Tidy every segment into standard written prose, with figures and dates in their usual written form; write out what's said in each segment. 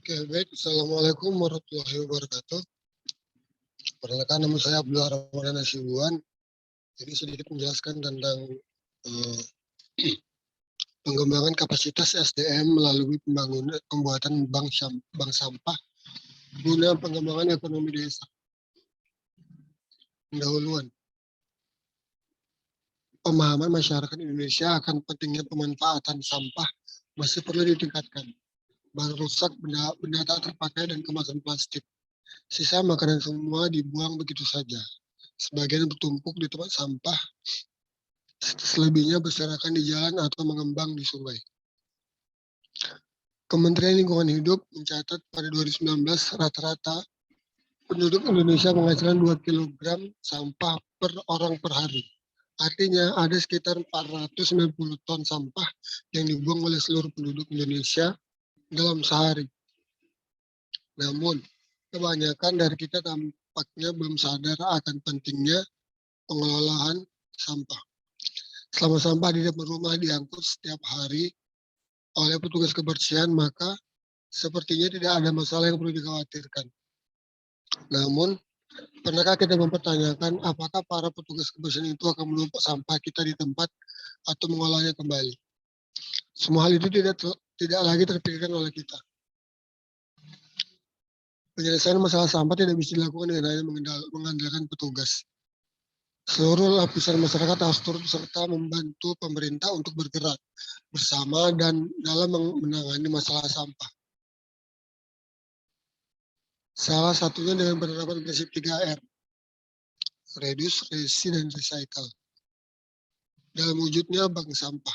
Oke, baik. Assalamualaikum warahmatullahi wabarakatuh. Perkenalkan, nama saya Abdul Ramadan Hasibuan. Jadi sedikit menjelaskan tentang pengembangan kapasitas SDM melalui pembuatan bank sampah guna pengembangan ekonomi desa. Pendahuluan. Pemahaman masyarakat Indonesia akan pentingnya pemanfaatan sampah masih perlu ditingkatkan. Barang rusak, benda tak terpakai, dan kemasan plastik. Sisa makanan semua dibuang begitu saja. Sebagian bertumpuk di tempat sampah, selebihnya berserakan di jalan atau mengembang di sungai. Kementerian Lingkungan Hidup mencatat pada 2019 rata-rata penduduk Indonesia menghasilkan 2 kg sampah per orang per hari. Artinya ada sekitar 490 ton sampah yang dibuang oleh seluruh penduduk Indonesia dalam sehari. Namun, kebanyakan dari kita tampaknya belum sadar akan pentingnya pengelolaan sampah. Selama sampah di depan rumah diangkut setiap hari oleh petugas kebersihan, maka sepertinya tidak ada masalah yang perlu dikhawatirkan. Namun, pernahkah kita mempertanyakan apakah para petugas kebersihan itu akan menumpuk sampah kita di tempat atau mengolahnya kembali? Semua hal itu tidak lagi terpikirkan oleh kita. Penyelesaian masalah sampah tidak bisa dilakukan dengan hanya mengandalkan petugas. Seluruh lapisan masyarakat harus turut serta membantu pemerintah untuk bergerak bersama dan dalam menangani masalah sampah. Salah satunya dengan penerapan prinsip 3R, reduce, reuse, dan recycle. Dalam wujudnya bank sampah.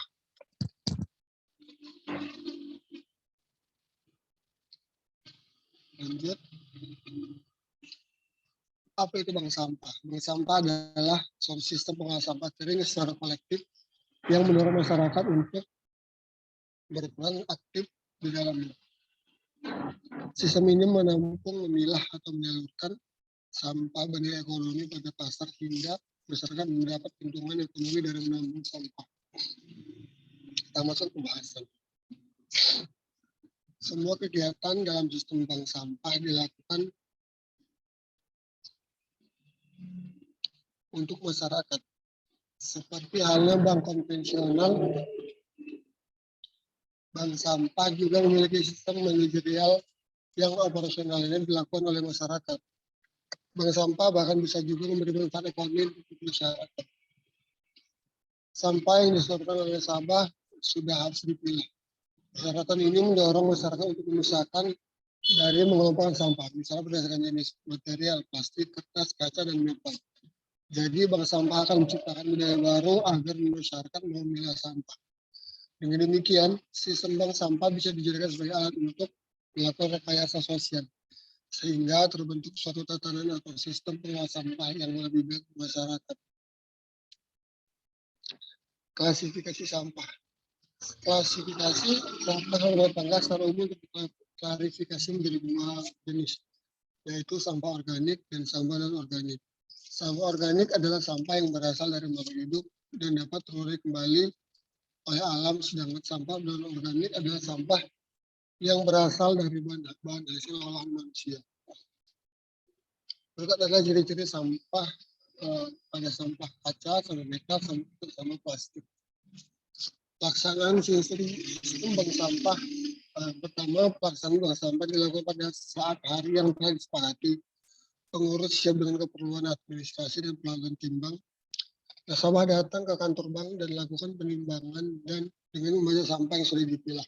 Lanjut. Apa itu bank sampah? Bank sampah adalah suatu sistem pengelolaan sampah kering secara kolektif yang mendorong masyarakat untuk berperan aktif di dalamnya. Sistem ini menampung, memilah, atau menyalurkan sampah bernilai ekonomi pada pasar hingga masyarakat mendapat keuntungan ekonomi dari menampung sampah. Kita masuk pembahasan. Semua kegiatan dalam sistem bank sampah dilakukan untuk masyarakat. Seperti halnya bank konvensional, bank sampah juga memiliki sistem manajerial yang operasionalnya dilakukan oleh masyarakat. Bank sampah bahkan bisa juga memberi manfaat ekonomi untuk masyarakat. Sampah yang disetorkan oleh nasabah sudah harus dipilah. Persyaratan ini mendorong masyarakat untuk memisahkan dari mengelompokkan sampah, misalnya berdasarkan jenis material, plastik, kertas, kaca, dan metal. Jadi bank sampah akan menciptakan budaya baru agar masyarakat memilah sampah. Dengan demikian, sistem bank sampah bisa dijadikan sebagai alat untuk melakukan rekayasa sosial, sehingga terbentuk suatu tatanan atau sistem pengelola sampah yang lebih baik masyarakat. Klasifikasi sampah. Klasifikasi sampah rumah tangga secara umum klarifikasi menjadi 2 jenis, yaitu sampah organik dan sampah non-organik. Sampah organik adalah sampah yang berasal dari makhluk hidup dan dapat terurai kembali oleh alam, sedangkan sampah non-organik adalah sampah yang berasal dari bahan hasil olahan manusia. Berikut adalah ciri-ciri sampah pada sampah kaca, sampah metal, sampah plastik. Pelaksanaan sistem bank sampah Pertama, pelaksanaan bank sampah dilakukan pada saat hari yang telah disepakati. Pengurus siap dengan keperluan administrasi dan pelanggan timbang. Nasabah datang ke kantor bank dan lakukan penimbangan dan dengan membaca sampah yang sudah dipilah.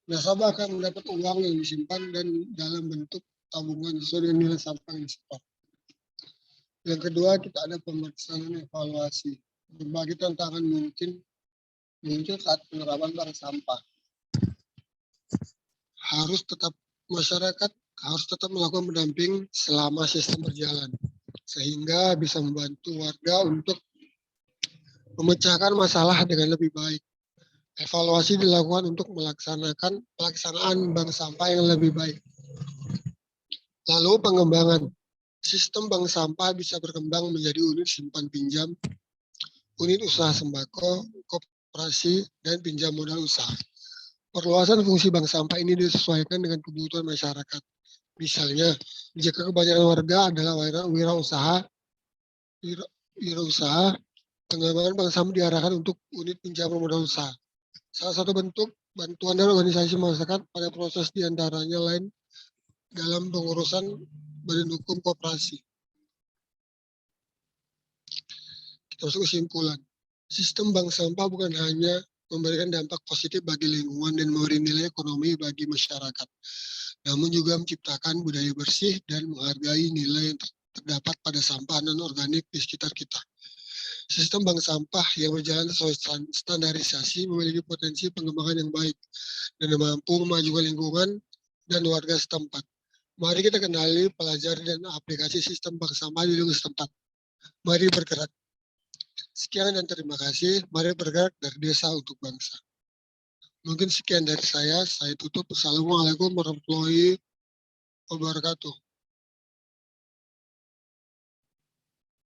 Nasabah akan mendapat uang yang disimpan dan dalam bentuk tabungan sesuai dengan nilai sampah yang disetor. Yang kedua, kita ada pemeriksaan dan evaluasi. Berbagai tantangan mungkin muncul saat penerapan bank sampah. Masyarakat harus tetap melakukan pendamping selama sistem berjalan, sehingga bisa membantu warga untuk memecahkan masalah dengan lebih baik. Evaluasi dilakukan untuk pelaksanaan bank sampah yang lebih baik. Lalu pengembangan. Sistem bank sampah bisa berkembang menjadi unit simpan pinjam, unit usaha sembako, koperasi, dan pinjam modal usaha. Perluasan fungsi bank sampah ini disesuaikan dengan kebutuhan masyarakat. Misalnya, jika kebanyakan warga adalah wirausaha, pengembangan bank sampah diarahkan untuk unit pinjaman modal usaha. Salah satu bentuk bantuan dan organisasi masyarakat pada proses diantaranya lain dalam pengurusan badan hukum koperasi. Kita masuk kesimpulan. Sistem bank sampah bukan hanya memberikan dampak positif bagi lingkungan dan memberi nilai ekonomi bagi masyarakat, namun juga menciptakan budaya bersih dan menghargai nilai yang terdapat pada sampah non-organik di sekitar kita. Sistem bank sampah yang berjalan sesuai standarisasi memiliki potensi pengembangan yang baik dan mampu memajukan lingkungan dan warga setempat. Mari kita kenali, pelajari, dan aplikasi sistem bank sampah di lingkungan setempat. Mari bergerak. Sekian dan terima kasih. Mari bergerak dari desa untuk bangsa. Mungkin sekian dari saya tutup. Assalamualaikum warahmatullahi wabarakatuh.